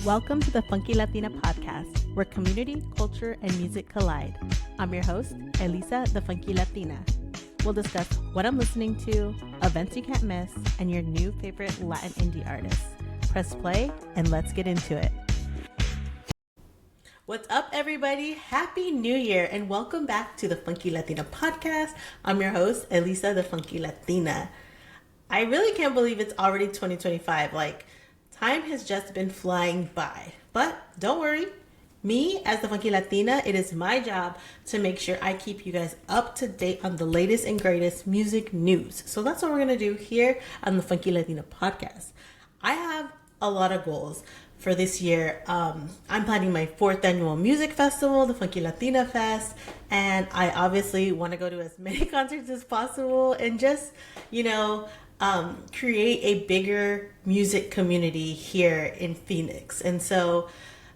Welcome to the Funky Latina podcast, where community, culture, and music collide. I'm your host, Elisa, the Funky Latina. We'll discuss what I'm listening to, events you can't miss, and your new favorite Latin indie artists. Press play and let's get into it. What's up, everybody? Happy New Year and welcome back to the Funky Latina podcast. I'm your host, Elisa, the Funky Latina. I really can't believe it's already 2025. Time has just been flying by. But don't worry, me as the Funky Latina, it is my job to make sure I keep you guys up to date on the latest and greatest music news. So that's what we're going to do here on the Funky Latina podcast. I have a lot of goals for this year. I'm planning my 4th annual music festival, the Funky Latina Fest, and I obviously want to go to as many concerts as possible and just, create a bigger music community here in Phoenix. And so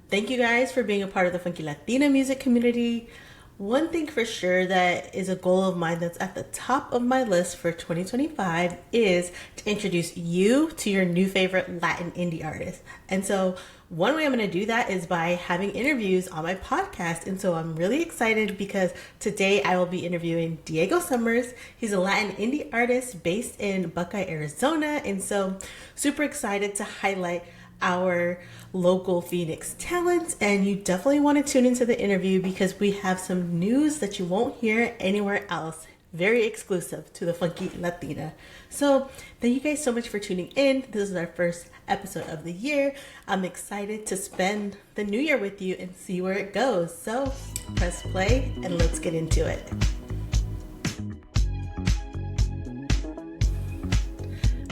thank you guys for being a part of the Funky Latina music community. One thing for sure that is a goal of mine that's at the top of my list for 2025 is to introduce you to your new favorite Latin indie artist. And so one way I'm going to do that is by having interviews on my podcast. And so I'm really excited because today I will be interviewing Diego Summers. He's a Latin indie artist based in Buckeye, Arizona. And so super excited to highlight our local Phoenix talents, and you definitely want to tune into the interview because we have some news that you won't hear anywhere else, very exclusive to the Funky Latina. So thank you guys so much for tuning in. This is our first episode of the year. I'm excited to spend the new year with you and see where it goes. So press play and let's get into it.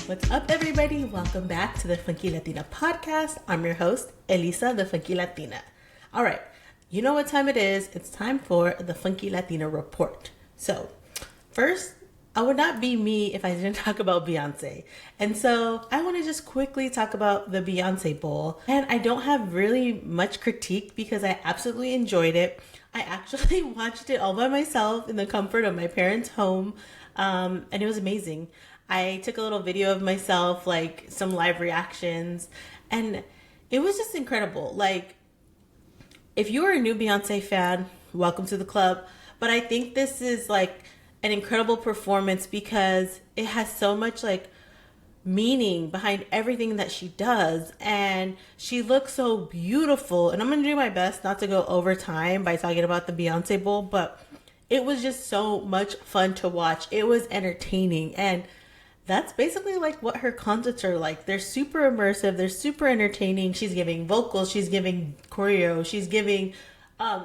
What's up, everybody? Welcome back to the Funky Latina podcast. I'm your host, Elisa, the Funky Latina. All right, you know what time it is. It's time for the Funky Latina report. So first, I would not be me if I didn't talk about Beyonce. And so I want to just quickly talk about the Beyonce Bowl. And I don't have really much critique because I absolutely enjoyed it. I actually watched it all by myself in the comfort of my parents' home. And it was amazing. I took a little video of myself, some live reactions, and it was just incredible. If you are a new Beyonce fan, welcome to the club. But I think this is an incredible performance because it has so much meaning behind everything that she does, and she looks so beautiful. And I'm gonna do my best not to go over time by talking about the Beyonce Bowl, but it was just so much fun to watch. It was entertaining, and that's basically what her concerts are like. They're super immersive. They're super entertaining. She's giving vocals. She's giving choreo. She's giving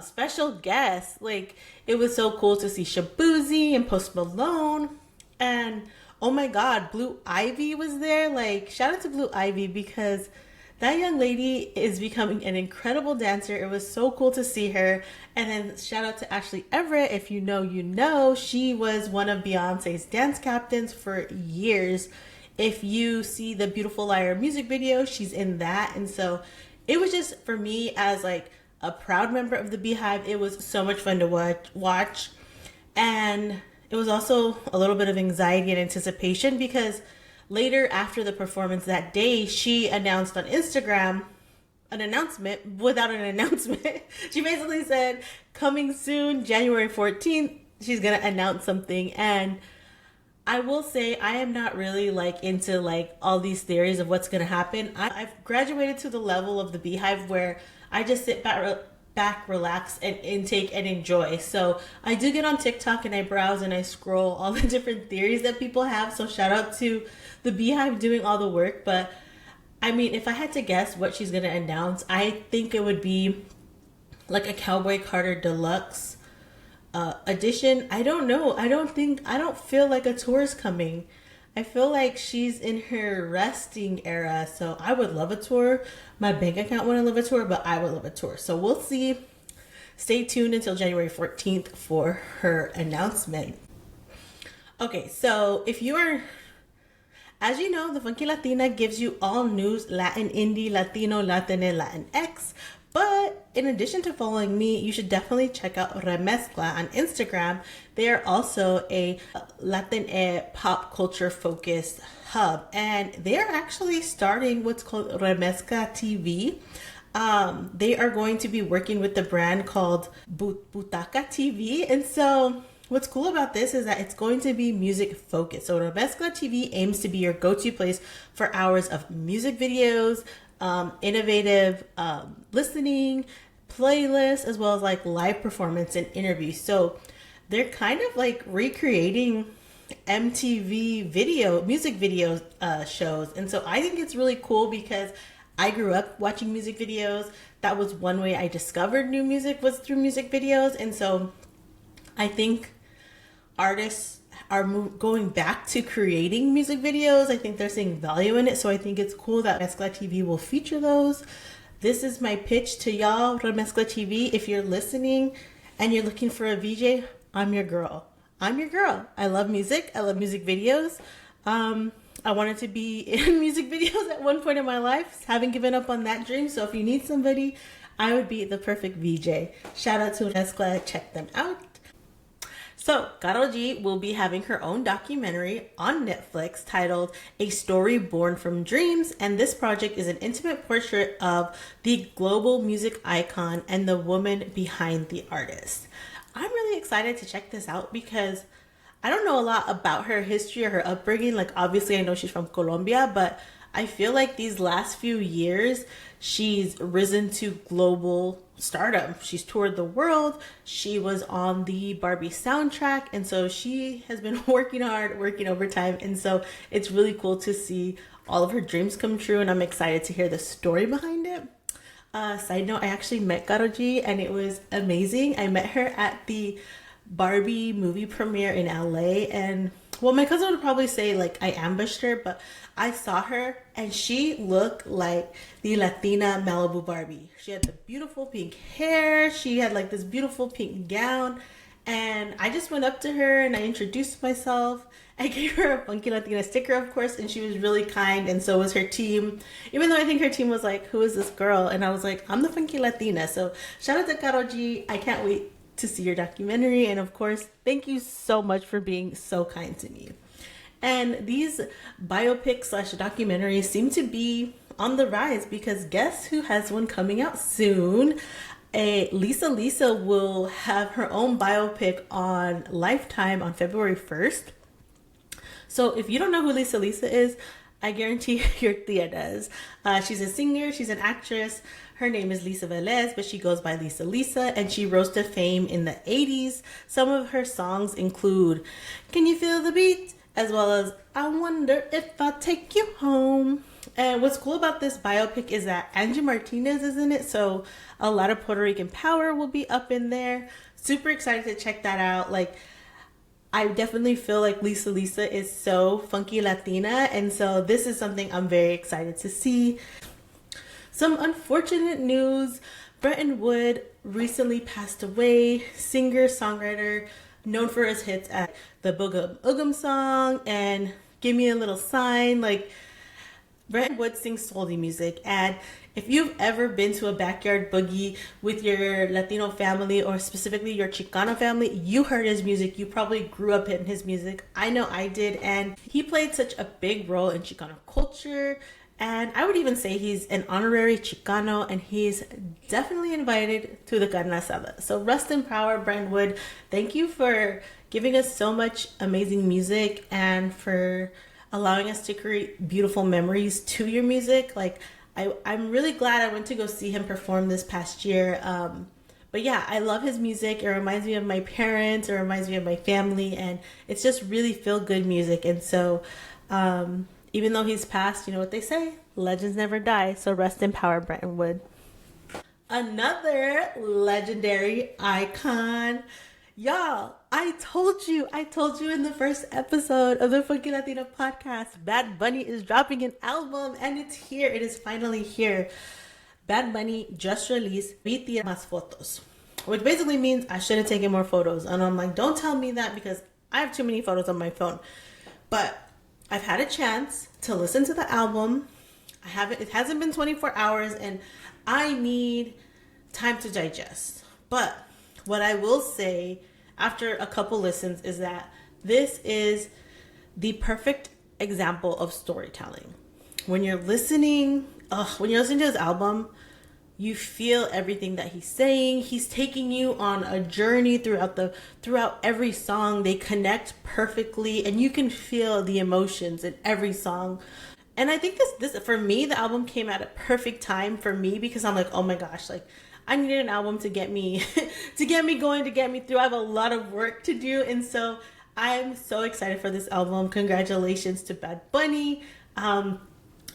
special guests. It was so cool to see Shabuzi and Post Malone. And oh my God, Blue Ivy was there. Shout out to Blue Ivy because that young lady is becoming an incredible dancer. It was so cool to see her. And then shout out to Ashley Everett. If you know, you know. She was one of Beyonce's dance captains for years. If you see the Beautiful Liar music video, she's in that. And so it was just, for me as a proud member of the Beehive, it was so much fun to watch. And it was also a little bit of anxiety and anticipation because later, after the performance that day, she announced on Instagram an announcement without an announcement. She basically said, coming soon, January 14th, she's going to announce something. And I will say, I am not really into all these theories of what's going to happen. I've graduated to the level of the Beehive where I just sit back, relax, and intake and enjoy. So I do get on TikTok and I browse and I scroll all the different theories that people have. So shout out to the Beehive doing all the work. But I mean, if I had to guess what she's going to announce, I think it would be a Cowboy Carter Deluxe edition. I don't know. I don't feel like a tour is coming. I feel like she's in her resting era. So I would love a tour. My bank account wouldn't love a tour, but I would love a tour. So we'll see. Stay tuned until January 14th for her announcement. Okay, so if you are, as you know, the Funky Latina gives you all news Latin, Indie, Latino, Latinx, Latinx. But in addition to following me, you should definitely check out Remezcla on Instagram. They are also a Latinx pop culture focused hub, and they are actually starting what's called Remezcla TV. They are going to be working with the brand called Butaca TV. And so what's cool about this is that it's going to be music focused. So Remezcla TV aims to be your go-to place for hours of music videos, innovative listening, playlists, as well as like live performance and interviews. So they're kind of like recreating MTV music video shows. And so I think it's really cool because I grew up watching music videos. That was one way I discovered new music, was through music videos. And so I think artists are going back to creating music videos. I think they're seeing value in it. So I think it's cool that Remezcla TV will feature those. This is my pitch to y'all, Remezcla TV. If you're listening and you're looking for a VJ, I'm your girl. I'm your girl. I love music. I love music videos. I wanted to be in music videos at one point in my life. Haven't given up on that dream. So if you need somebody, I would be the perfect VJ. Shout out to Remezcla. Check them out. So Karol G will be having her own documentary on Netflix titled A Story Born from Dreams. And this project is an intimate portrait of the global music icon and the woman behind the artist. I'm really excited to check this out because I don't know a lot about her history or her upbringing. Like, obviously I know she's from Colombia, but I feel like these last few years, she's risen to global stardom. She's toured the world. She was on the Barbie soundtrack. And so she has been working hard, working overtime. And so it's really cool to see all of her dreams come true. And I'm excited to hear the story behind it. Side note, I actually met Karol G and it was amazing. I met her at the Barbie movie premiere in LA, and well, my cousin would probably say like I ambushed her, but I saw her and she looked like the Latina Malibu Barbie. She had the beautiful pink hair, she had like this beautiful pink gown, and I just went up to her and I introduced myself. I gave her a Funky Latina sticker, of course, and she was really kind, and so was her team. Even though I think her team was like, who is this girl? And I was like, I'm the Funky Latina. So shout out to Karol G. I can't wait to see your documentary. And of course, thank you so much for being so kind to me. And these biopics / documentaries seem to be on the rise because guess who has one coming out soon? Lisa will have her own biopic on Lifetime on February 1st. So if you don't know who Lisa is, I guarantee your tia does. She's a singer, she's an actress. Her name is Lisa Velez, but she goes by Lisa, and she rose to fame in the 80s. Some of her songs include Can You Feel the Beat? As well as I Wonder If I'll Take You Home. And what's cool about this biopic is that Angie Martinez is in it, so a lot of Puerto Rican power will be up in there. Super excited to check that out. Like, I definitely feel like Lisa is so funky Latina, and so this is something I'm very excited to see. Some unfortunate news. Brenton Wood recently passed away. Singer, songwriter, known for his hits at the Boogum Oogum song and Give Me a Little Sign. Like, Brenton Wood sings soul music, and if you've ever been to a backyard boogie with your Latino family or specifically your Chicano family, you heard his music. You probably grew up in his music. I know I did, and he played such a big role in Chicano culture. And I would even say he's an honorary Chicano, and he's definitely invited to the carne asada. So rest in power, Brenton Wood. Thank you for giving us so much amazing music and for allowing us to create beautiful memories to your music. Like, I'm really glad I went to go see him perform this past year. But yeah, I love his music. It reminds me of my parents. It reminds me of my family. And it's just really feel-good music. And so even though he's passed, you know what they say? Legends never die. So rest in power, Brenton Wood. Another legendary icon. Y'all, I told you in the first episode of the Funky Latina podcast, Bad Bunny is dropping an album, and it's here. It is finally here. Bad Bunny just released Debi Tirar Mas Photos, which basically means I should have taken more photos. And I'm like, don't tell me that because I have too many photos on my phone. But I've had a chance to listen to the album. It hasn't been 24 hours, and I need time to digest. But what I will say after a couple listens is that this is the perfect example of storytelling. When you're listening to this album, you feel everything that he's saying. He's taking you on a journey throughout every song. They connect perfectly, and you can feel the emotions in every song. And I think this for me, the album came at a perfect time for me, because I'm like, oh my gosh, like I needed an album to get me to get me going, to get me through. I have a lot of work to do, and so I'm so excited for this album. Congratulations to Bad Bunny.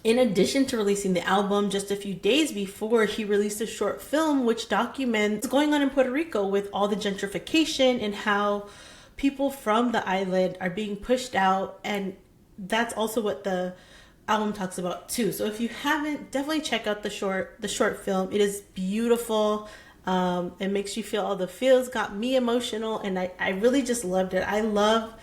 In addition to releasing the album, just a few days before, he released a short film which documents what's going on in Puerto Rico with all the gentrification and how people from the island are being pushed out. And that's also what the album talks about too. So if you haven't, definitely check out the short film. It is beautiful. It makes you feel all the feels, got me emotional, and I really just loved it. I love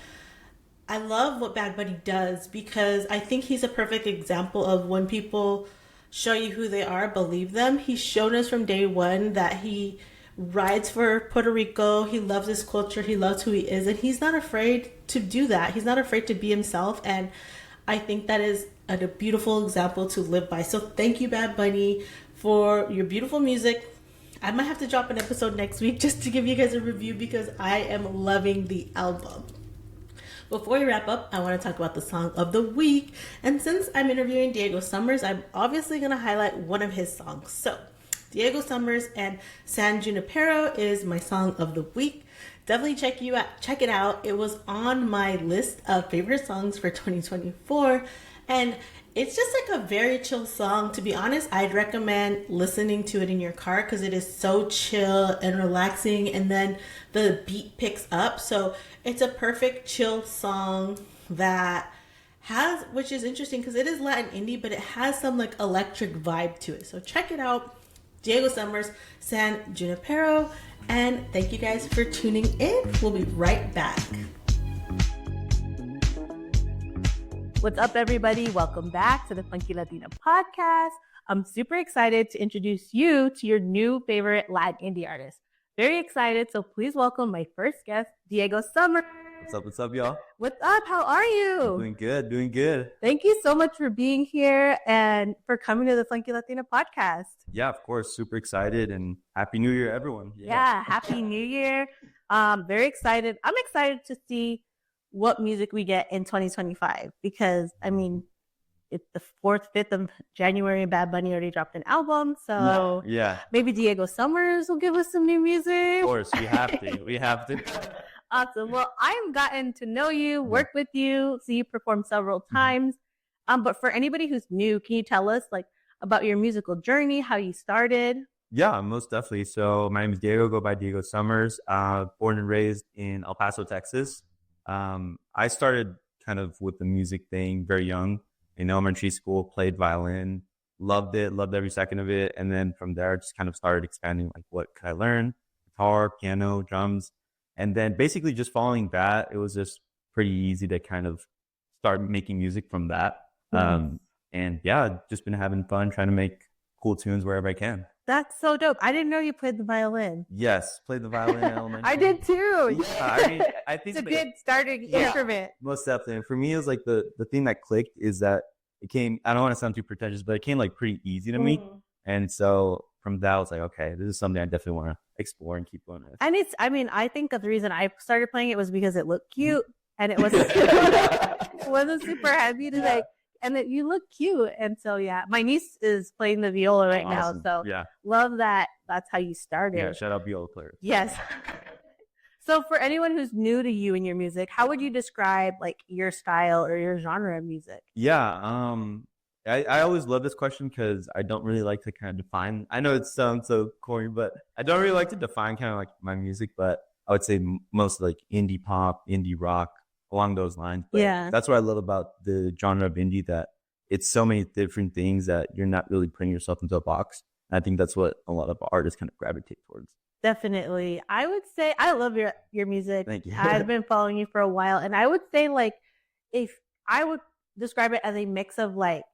what Bad Bunny does, because I think he's a perfect example of when people show you who they are, believe them. He's shown us from day one that he rides for Puerto Rico. He loves his culture. He loves who he is. And he's not afraid to do that. He's not afraid to be himself. And I think that is a beautiful example to live by. So thank you, Bad Bunny, for your beautiful music. I might have to drop an episode next week just to give you guys a review, because I am loving the album. Before we wrap up, I want to talk about the song of the week. And since I'm interviewing Diego Summers, I'm obviously going to highlight one of his songs. So, Diego Summers and San Junipero is my song of the week. Definitely check it out. It was on my list of favorite songs for 2024. And it's just like a very chill song. To be honest, I'd recommend listening to it in your car, because it is so chill and relaxing, and then the beat picks up. So it's a perfect chill song that has, which is interesting because it is Latin indie, but it has some like electric vibe to it. So check it out. Diego Summers, San Junipero. And thank you guys for tuning in. We'll be right back. What's up, everybody? Welcome back to the Funky Latina podcast. I'm super excited to introduce you to your new favorite Latin indie artist. Very excited, so please welcome my first guest, Diego Summers. What's up, y'all? What's up? How are you? Doing good. Thank you so much for being here and for coming to the Funky Latina podcast. Yeah, of course. Super excited, and Happy New Year, everyone. Yeah, Happy New Year. Very excited. I'm excited to see what music we get in 2025, because I mean, it's the 4th, 5th of January, Bad Bunny already dropped an album, so yeah, maybe Diego Summers will give us some new music. Of course, we have to. Awesome. Well, I've gotten to know you, work with you, see you perform several times. But for anybody who's new, can you tell us like about your musical journey, how you started? Yeah, most definitely. So my name is Diego, go by Diego Summers. Born and raised in El Paso, Texas. I started kind of with the music thing very young. In elementary school, played violin, loved every second of it. And then from there, just kind of started expanding, like, what could I learn? Guitar, piano, drums. And then basically just following that, it was just pretty easy to kind of start making music from that. And yeah, just been having fun trying to make cool tunes wherever I can. That's so dope. I didn't know you played the violin. Yes, played the violin in elementary. I did too. Yeah, I mean, I think it's a good starting instrument. Most definitely. And for me, it was like the thing that clicked is that it came, I don't want to sound too pretentious, but it came like pretty easy to me. And so from that, I was like, okay, this is something I definitely want to explore and keep going with. And I think the reason I started playing it was because it looked cute and it wasn't, it wasn't super heavy to like, and that you look cute. And so, yeah, my niece is playing the viola right now. So yeah, love that. That's how you started. Yeah, shout out viola players. Yes. So for anyone who's new to you and your music, how would you describe like your style or your genre of music? Yeah. I always love this question because I don't really like to kind of define. I know it sounds so corny, but I don't really like to define kind of like my music, but I would say most like indie pop, indie rock, along those lines. But yeah, that's what I love about the genre of indie, that it's so many different things that you're not really putting yourself into a box. And I think that's what a lot of artists kind of gravitate towards. Definitely. I would say I love your music. Thank you. I've been following you for a while, and I would say like if I would describe it as a mix of like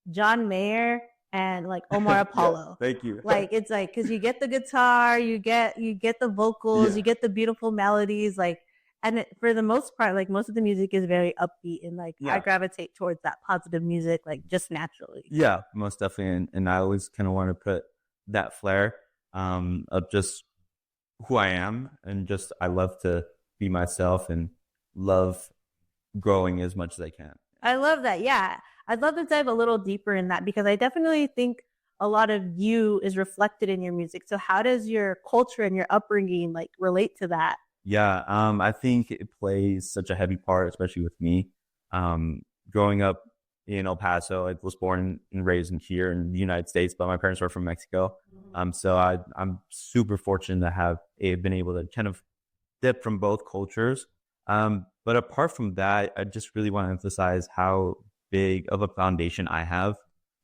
John Mayer and like Omar Apollo. Thank you. Like it's like because you get the guitar, you get the vocals, you get the beautiful melodies, like. And for the most part, like most of the music is very upbeat and like I gravitate towards that positive music, like just naturally. Yeah, most definitely. And I always kind of want to put that flair of just who I am, and just I love to be myself and love growing as much as I can. I love that. Yeah. I'd love to dive a little deeper in that because I definitely think a lot of you is reflected in your music. So how does your culture and your upbringing like relate to that? Yeah, I think it plays such a heavy part, especially with me. Growing up in El Paso, I was born and raised in here in the United States, but my parents were from Mexico. So I'm super fortunate to have been able to kind of dip from both cultures. But apart from that, I just really want to emphasize how big of a foundation I have.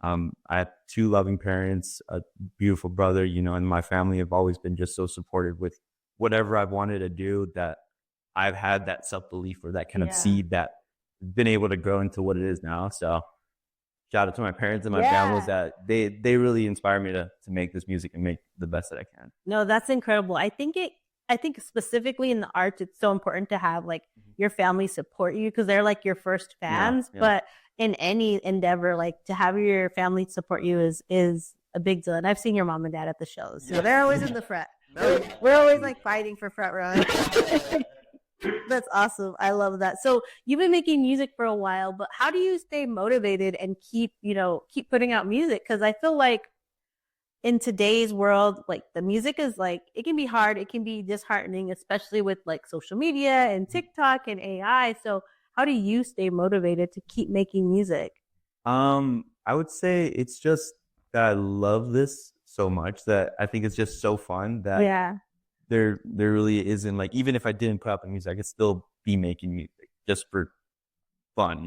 I have two loving parents, a beautiful brother, and my family have always been just so supportive with whatever I've wanted to do, that I've had that self-belief or that kind of seed that been able to grow into what it is now. So shout out to my parents and my families that they really inspire me to make this music and make the best that I can. No, that's incredible. I think specifically in the arts, it's so important to have like your family support you because they're like your first fans. Yeah. But in any endeavor, like to have your family support you is a big deal. And I've seen your mom and dad at the shows, so they're always in the front. We're always like fighting for front row. That's awesome. I love that. So you've been making music for a while, but how do you stay motivated and keep putting out music? Because I feel like in today's world, like the music is like, it can be hard. It can be disheartening, especially with like social media and TikTok and AI. So how do you stay motivated to keep making music? I would say it's just that I love this so much that I think it's just so fun that there really isn't like, even if I didn't put out the music, I could still be making music just for fun,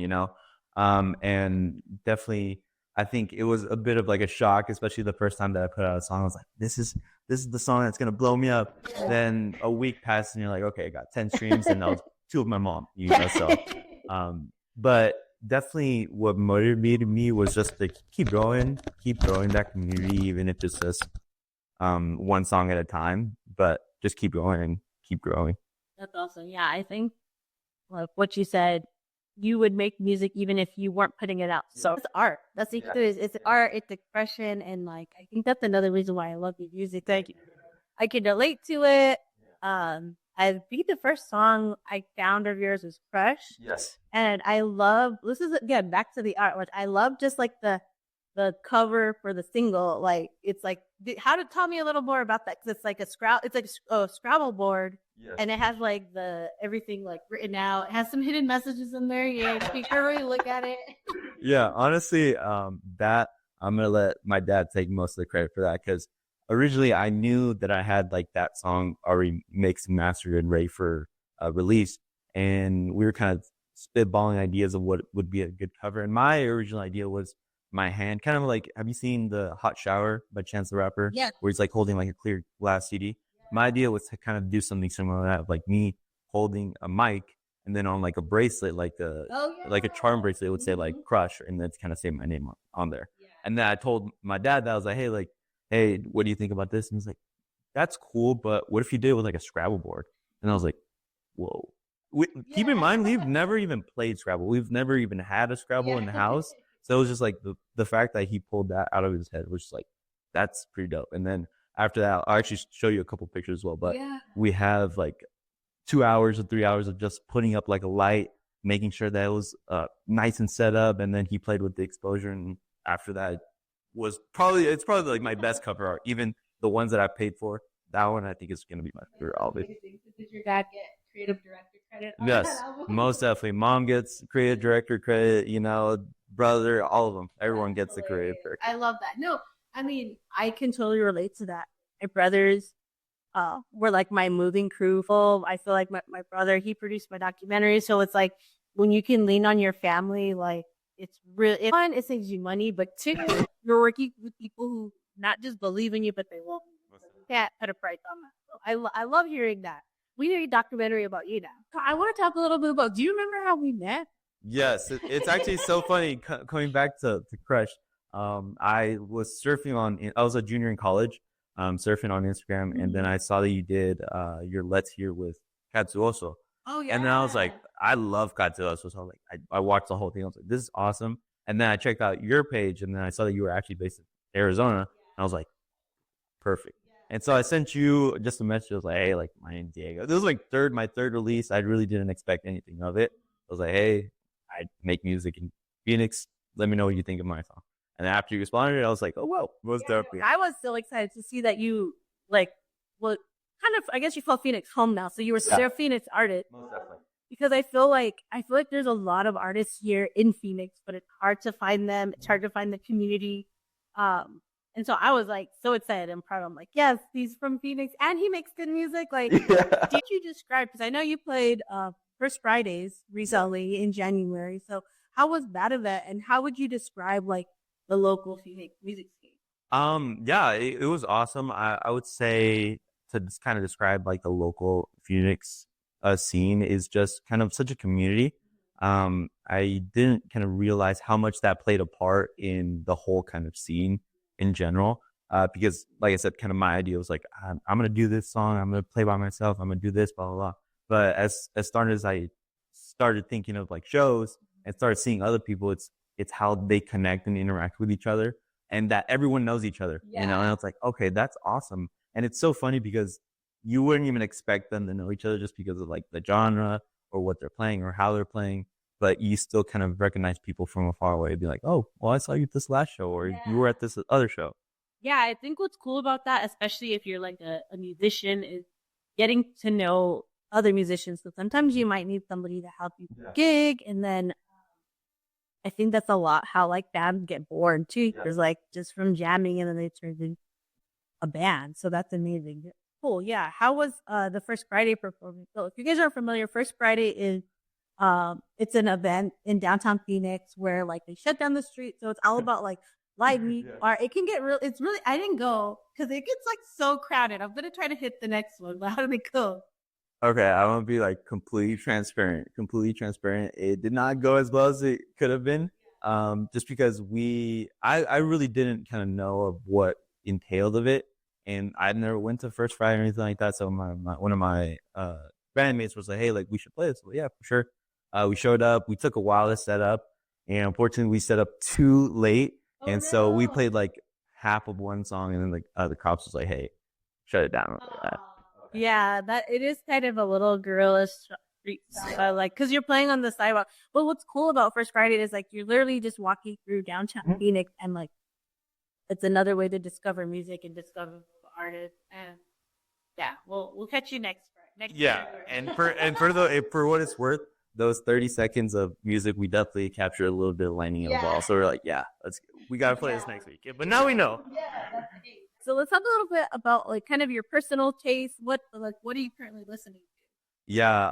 and definitely I think it was a bit of like a shock, especially the first time that I put out a song. I was like, this is the song that's gonna blow me up. Then a week passed and you're like, okay, I got 10 streams and that was 2 of my mom, so but definitely what motivated me was just to keep growing that community, even if it's just one song at a time, but just keep going and keep growing. That's awesome. Yeah, I think like what you said, you would make music even if you weren't putting it out. So it's art. That's the it's art, it's expression, and like I think that's another reason why I love your music. Thank you. I can relate to it. I think the first song I found of yours was Crush. Yes. And I love, this is again back to the art, which I love just like the cover for the single. Like it's like, tell me a little more about that, because it's like a Scrabble board. Yes. And it has like everything like written out. It has some hidden messages in there. Yeah, you can really look at it. Yeah, honestly, that I'm gonna let my dad take most of the credit for that, because originally I knew that I had like that song already mixed and mastered and ready for release, and we were kind of spitballing ideas of what would be a good cover. And my original idea was my hand, kind of like, have you seen the Hot Shower by Chance the Rapper? Yeah. Where he's like holding like a clear glass CD. My idea was to kind of do something similar to that, like me holding a mic, and then on like a bracelet, like a charm bracelet, it would say like Crush, and then kind of say my name on there. Yeah. And then I told my dad that I was like, hey, what do you think about this? And he's like, that's cool, but what if you did it with like a Scrabble board? And I was like, whoa. Keep in mind, we've never even played Scrabble. We've never even had a Scrabble in the house. So it was just like the fact that he pulled that out of his head was just like, that's pretty dope. And then after that, I'll actually show you a couple pictures as well. But we have like 2 hours or 3 hours of just putting up like a light, making sure that it was nice and set up. And then he played with the exposure. And after that, it's probably like my best cover art. Even the ones that I paid for, that one I think is going to be my favorite album. Did your dad get creative director credit? Yes, most definitely. Mom gets creative director credit, brother, all of them. Everyone gets the creative director. I love that. No, I mean, I can totally relate to that. My brothers were like my moving crew. I feel like my brother, he produced my documentary. So it's like when you can lean on your family, like it's really fun. It saves you money, but two, you're working with people who not just believe in you, but they love you. So you can't put a price on that. So I love hearing that. We need a documentary about you now. I want to talk a little bit about, do you remember how we met? Yes, it's actually so funny coming back to Crush. I was surfing I was a junior in college, surfing on Instagram, and then I saw that you did your Let's Hear with Katsuoso. Oh, yeah. And then I was like, I love Katsuoso. So I was like, I watched the whole thing. I was like, this is awesome. And then I checked out your page, and then I saw that you were actually based in Arizona. And I was like, perfect. And so I sent you just a message. I was like, hey, like my name's Diego. This was like my third release. I really didn't expect anything of it. I was like, hey, I make music in Phoenix. Let me know what you think of my song. And after you responded, I was like, oh, well, most definitely. I was so excited to see that you like, well, kind of, I guess you felt Phoenix home now. So you were still a Phoenix artist. Most definitely. Because I feel like there's a lot of artists here in Phoenix, but it's hard to find them. It's hard to find the community. And so I was like so excited and proud. I'm like, yes, he's from Phoenix and he makes good music. Like, did you describe, because I know you played First Fridays recently in January. So how was that event and how would you describe like the local Phoenix music scene? Yeah, it was awesome. I would say to just kind of describe like the local Phoenix scene is just kind of such a community. I didn't kind of realize how much that played a part in the whole kind of scene in general. Because like I said, kind of my idea was like, I'm going to do this song. I'm going to play by myself. I'm going to do this, blah, blah, blah. But as I started thinking of like shows and started seeing other people, it's how they connect and interact with each other and that everyone knows each other, you know? And it's like, okay, that's awesome. And it's so funny because you wouldn't even expect them to know each other just because of like the genre or what they're playing or how they're playing. But you still kind of recognize people from afar away and be like, oh, well, I saw you at this last show or you were at this other show. Yeah, I think what's cool about that, especially if you're like a musician, is getting to know other musicians. So sometimes you might need somebody to help you gig. And then I think that's a lot how like bands get born too. There's like just from jamming and then they turn into a band. So that's amazing. Cool. Yeah. How was the First Friday performance? So if you guys aren't familiar, First Friday is it's an event in downtown Phoenix where like they shut down the street. So it's all about like live music. Or it can get real. It's really, I didn't go because it gets like so crowded. I'm going to try to hit the next one, but how did it go? Okay. I want to be like completely transparent. It did not go as well as it could have been. Just because I really didn't kind of know of what entailed of it. And I never went to First Friday or anything like that. So one of my bandmates was like, hey, like we should play this. Well, yeah, for sure. We showed up. We took a while to set up. And unfortunately, we set up too late. So we played like half of one song. And then like the cops was like, hey, shut it down. Yeah, that it is kind of a little guerrilla street style, like because you're playing on the sidewalk. But what's cool about First Friday is like you're literally just walking through downtown Phoenix, and like it's another way to discover music and discover artists. And yeah, we'll catch you next year. And for what it's worth, those 30 seconds of music, we definitely captured a little bit of lightning in the ball. So we're like, we gotta play this next week. But now we know. Yeah. So let's talk a little bit about like kind of your personal taste. What are you currently listening to? Yeah,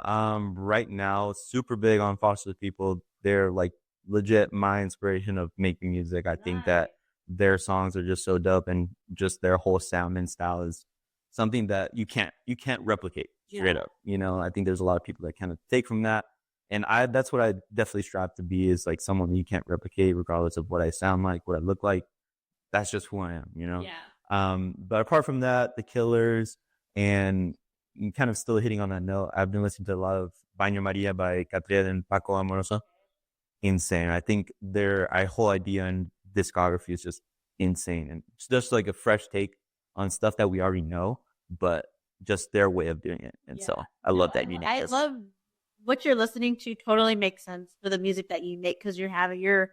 right now, super big on Foster the People. They're like legit my inspiration of making music. I think that their songs are just so dope, and just their whole sound and style is something that you can't replicate straight up. You know, I think there's a lot of people that kind of take from that. And that's what I definitely strive to be, is like someone you can't replicate regardless of what I sound like, what I look like. That's just who I am, you know? Yeah. But apart from that, The Killers, and kind of still hitting on that note, I've been listening to a lot of Baño Maria by Catriel and Paco Amoroso. Insane. I think their whole idea and discography is just insane. And it's just like a fresh take on stuff that we already know, but just their way of doing it. And so I love that uniqueness. I love what you're listening to. Totally makes sense for the music that you make, because you're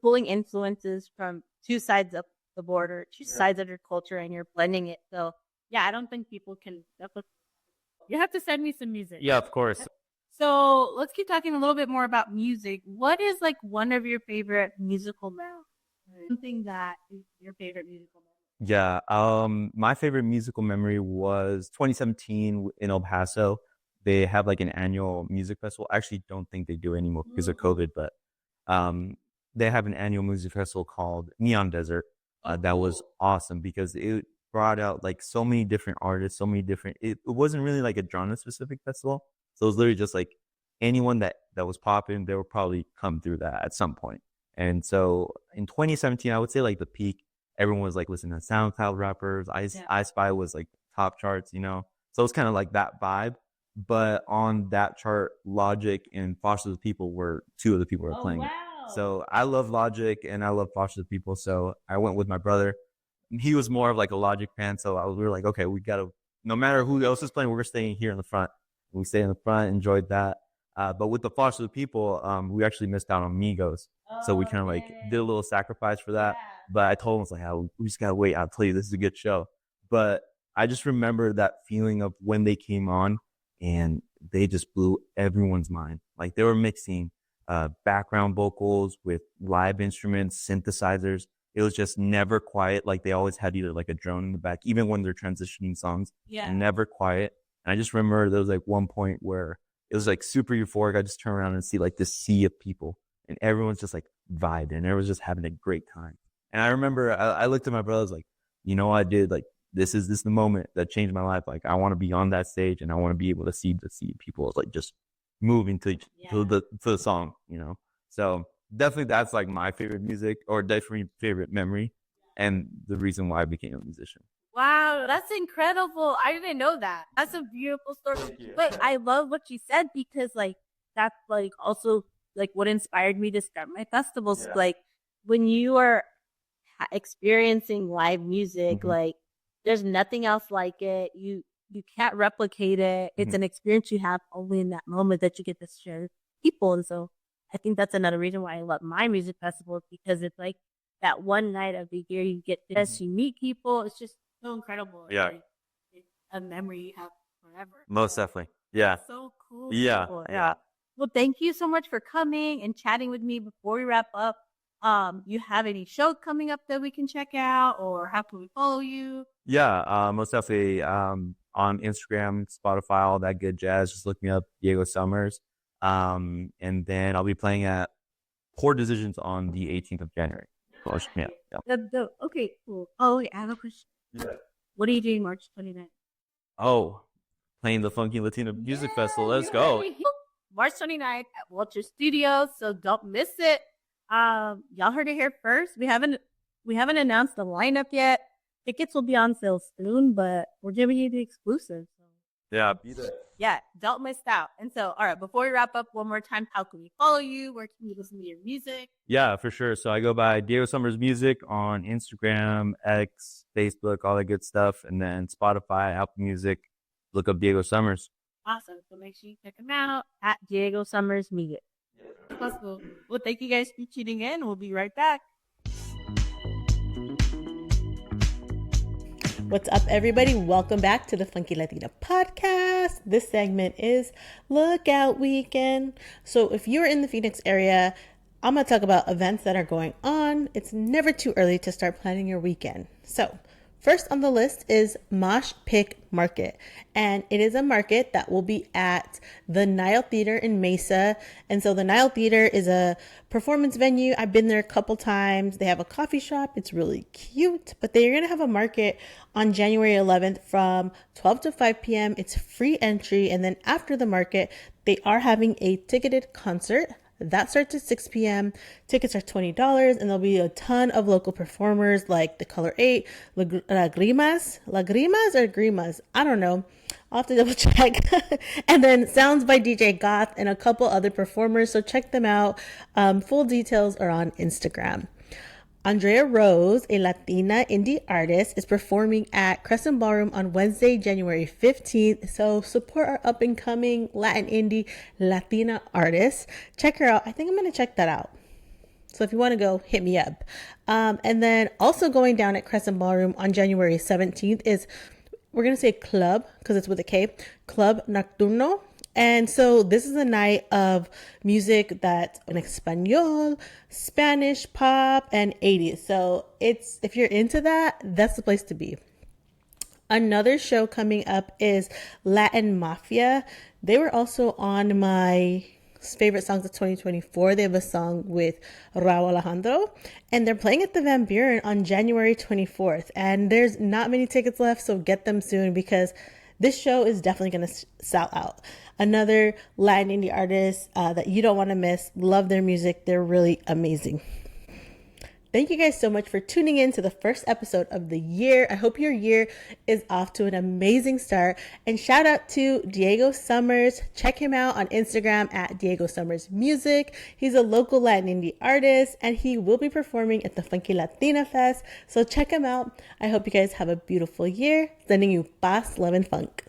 pulling influences from two sides of the border, two sides of your culture, and you're blending it. So yeah, I don't think people can. You have to send me some music. Yeah, of course. So let's keep talking a little bit more about music. What is like one of your favorite musical memories? Something that is your favorite musical memory? Yeah, my favorite musical memory was 2017 in El Paso. They have like an annual music festival. I actually don't think they do anymore because of COVID, but they have an annual music festival called Neon Desert. That was awesome because it brought out like so many different artists, it wasn't really like a genre specific festival. So it was literally just like anyone that was popping, they would probably come through that at some point. And so in 2017, I would say like the peak, everyone was like listening to SoundCloud rappers. I Spy was like top charts, you know? So it's kind of like that vibe. But on that chart, Logic and Foster the People were two of the people who were playing it. So I love Logic and I love Foster the People. So I went with my brother. he was more of like a Logic fan. So we were like, okay, we got to, no matter who else is playing, we're staying here in the front. We stayed in the front, enjoyed that. But with the Foster the People, we actually missed out on Migos. So we kind of like did a little sacrifice for that. Yeah. But I told him, I was like, oh, we just got to wait. I'll tell you, this is a good show. But I just remember that feeling of when they came on and they just blew everyone's mind. Like they were mixing background vocals with live instruments, synthesizers. It was just never quiet. Like they always had either like a drone in the back, even when they're transitioning songs. Yeah. Never quiet. And I just remember there was like one point where it was like super euphoric. I just turn around and see like this sea of people and everyone's just like vibing and everyone's just having a great time. And I remember I looked at my brothers like, you know what I did? Like, this is the moment that changed my life. Like, I want to be on that stage and I want to be able to see people like just moving to the song, you know? So definitely that's like my favorite music or definitely favorite memory and the reason why I became a musician. Wow, that's incredible. I didn't know that. That's a beautiful story. But I love what you said because like that's like also like what inspired me to start my festivals. Yeah. Like when you are experiencing live music, like there's nothing else like it. You can't replicate it. It's an experience you have only in that moment that you get to share with people. And so I think that's another reason why I love my music festivals because it's like that one night of the year you get to meet people. It's just so incredible. Yeah. Like, it's a memory you have forever. Most definitely. Yeah. That's so cool. Yeah. Yeah. Well, thank you so much for coming and chatting with me before we wrap up. You have any shows coming up that we can check out or how can we follow you? Yeah. Most definitely. On Instagram, Spotify, all that good jazz. Just look me up, Diego Summers. And then I'll be playing at Poor Decisions on the 18th of January. Yeah. Okay, cool. Oh, wait, I have a question. Yeah. What are you doing March 29th? Oh, playing the Funky Latina Music Festival. Let's go. March 29th at Walter Studios, so don't miss it. Y'all heard it here first. We haven't announced the lineup yet. Tickets will be on sale soon, but we're giving you the exclusive. So. Yeah, be there. Yeah, don't miss out. And so, all right, before we wrap up, one more time, how can we follow you? Where can we listen to your music? Yeah, for sure. So I go by Diego Summers Music on Instagram, X, Facebook, all that good stuff. And then Spotify, Apple Music, look up Diego Summers. Awesome. So make sure you check him out at Diego Summers Music. Possible. Well, thank you guys for tuning in. We'll be right back. What's up, everybody? Welcome back to the Funky Latina podcast. This segment is Lookout Weekend. So if you're in the Phoenix area, I'm going to talk about events that are going on. It's never too early to start planning your weekend. So first on the list is Mosh Pick Market, and it is a market that will be at the Nile Theater in Mesa. And so the Nile Theater is a performance venue. I've been there a couple times. They have a coffee shop. It's really cute, but they're going to have a market on January 11th from 12 to 5 p.m. It's free entry. And then after the market, they are having a ticketed concert. That starts at 6 p.m. Tickets are $20, and there'll be a ton of local performers like The Color 8, Lagrimas or Grimas? I don't know. I'll have to double check. And then Sounds by DJ Goth and a couple other performers, so check them out. Full details are on Instagram. Andrea Rose, a Latina indie artist, is performing at Crescent Ballroom on Wednesday, January 15th. So support our up-and-coming Latin indie Latina artists. Check her out. I think I'm going to check that out. So if you want to go, hit me up. And then also going down at Crescent Ballroom on January 17th is, we're going to say club because it's with a K, Club Nocturno. And so this is a night of music that's in Espanol, Spanish, pop, and 80s. So if you're into that, that's the place to be. Another show coming up is Latin Mafia. They were also on my favorite songs of 2024. They have a song with Raul Alejandro, and they're playing at the Van Buren on January 24th. And there's not many tickets left, so get them soon because this show is definitely going to sell out. Another Latin indie artist that you don't want to miss. Love their music. They're really amazing. Thank you guys so much for tuning in to the first episode of the year. I hope your year is off to an amazing start. And shout out to Diego Summers. Check him out on Instagram at Diego Summers Music. He's a local Latin indie artist and he will be performing at the Funky Latina Fest. So check him out. I hope you guys have a beautiful year. Sending you paz, love, and funk.